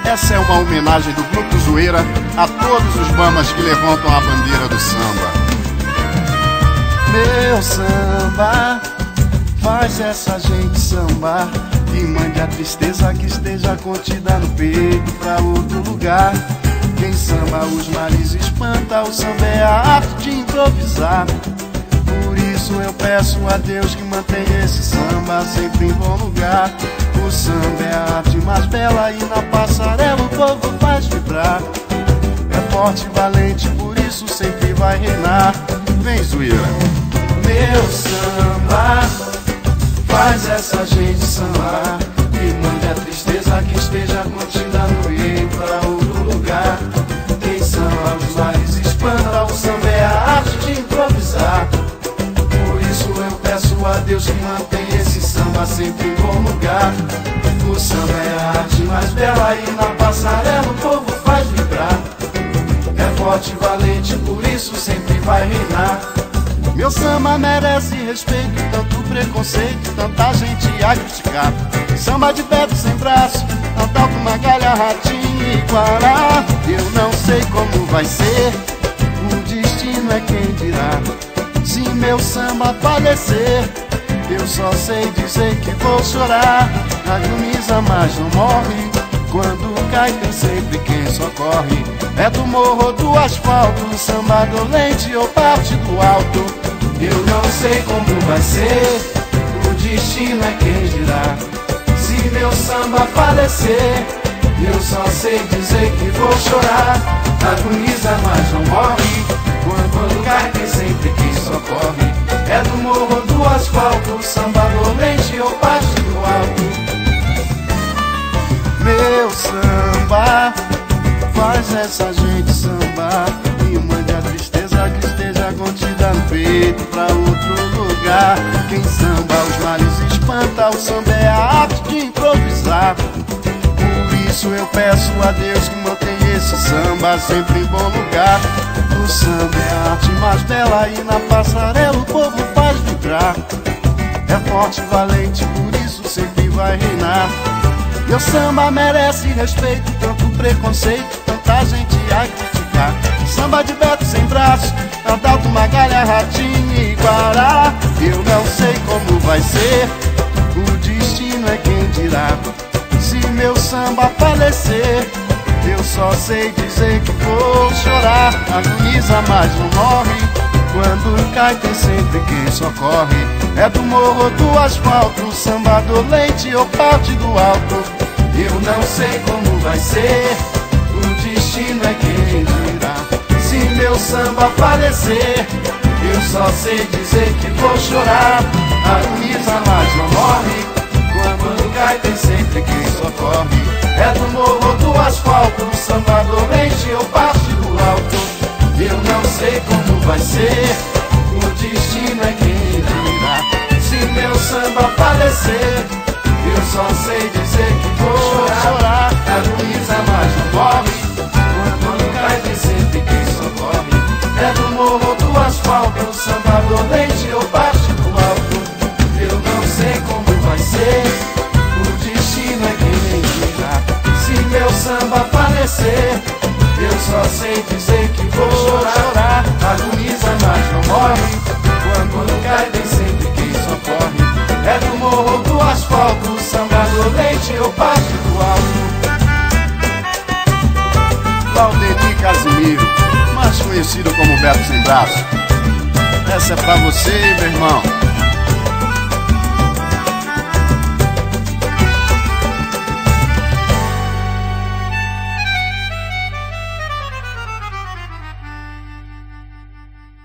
Essa é uma homenagem do Grupo Zoeira a todos os mamas que levantam a bandeira do samba. Meu samba faz essa gente sambar e mande a tristeza que esteja contida no peito pra outro lugar. Quem samba os males espanta, o samba é a arte de improvisar. Por isso eu peço a Deus que mantenha esse samba sempre em bom lugar. O samba é a arte mais bela e na passarela o povo faz vibrar. É forte e valente, por isso sempre vai reinar. Vem, zoeira! Meu samba faz essa gente sambar e mande a tristeza que esteja contida no peito pra outro lugar. Quem samba os males espanta, o samba é a arte de improvisar. Por isso eu peço a Deus que mantenha esse samba sempre em bom lugar. O samba é a arte mais bela e na passarela o povo faz vibrar. É forte e valente, por isso sempre vai reinar. Meu samba merece respeito, tanto preconceito, tanta gente a criticar. Samba de Beto sem braço, Antauto, Magalha, Ratinho e Guará. Eu não sei como vai ser, o destino é quem dirá. Se meu samba falecer, eu só sei dizer que vou chorar. Agoniza, mas não morre, quando cai tem sempre quem socorre. É do morro ou do asfalto, samba dolente ou parte do alto. Eu não sei como vai ser, o destino é quem dirá. Se meu samba falecer, eu só sei dizer que vou chorar. Agoniza, mas não morre, quando cai tem sempre quem socorre. É do morro ou do asfalto, samba dolente ou parte do alto. Meu samba faz essa gente sambar e mande a tristeza que esteja contida no peito pra outro lugar. Quem samba os males espanta, o samba é a arte de improvisar. Por isso eu peço a Deus que mantenha esse samba sempre em bom lugar. O samba é a arte mais bela e na passarela o povo faz vibrar. É forte e valente, por isso sempre vai reinar. Meu samba merece respeito, tanto preconceito, tanta gente a criticar. Samba de Beto sem braço, Antauto, Magalha, Ratinho e Guará. Eu não sei como vai ser, o destino é quem dirá. Se meu samba falecer, eu só sei dizer que vou chorar. Agoniza, mas não morre, quando cai tem sempre quem socorre. É do morro ou do asfalto, samba dolente ou parte do alto. Eu não sei como vai ser, o destino é quem dirá. Se meu samba falecer, eu só sei dizer que vou chorar. Agoniza, mas não morre, quando cai tem sempre quem socorre. É do morro ou do asfalto, samba dolente ou parte do alto. Eu não sei como vai ser, o destino é quem dirá. Se meu samba falecer, eu só sei dizer que vou chorar. Agoniza, mas não morre, quando cai tem sempre quem socorre. É do morro ou do asfalto, samba dolente ou parte do alto. Eu não sei como vai ser, o destino é quem dirá. Se meu samba falecer, eu só sei dizer que vou chorar. Agoniza, mas não morre, quando cai tem sempre quem socorre. É do morro ou do asfalto, samba dolente ou parte do alto. Valdemir Casimiro, mais conhecido como Beto Sem Braço. Essa é pra você, meu irmão.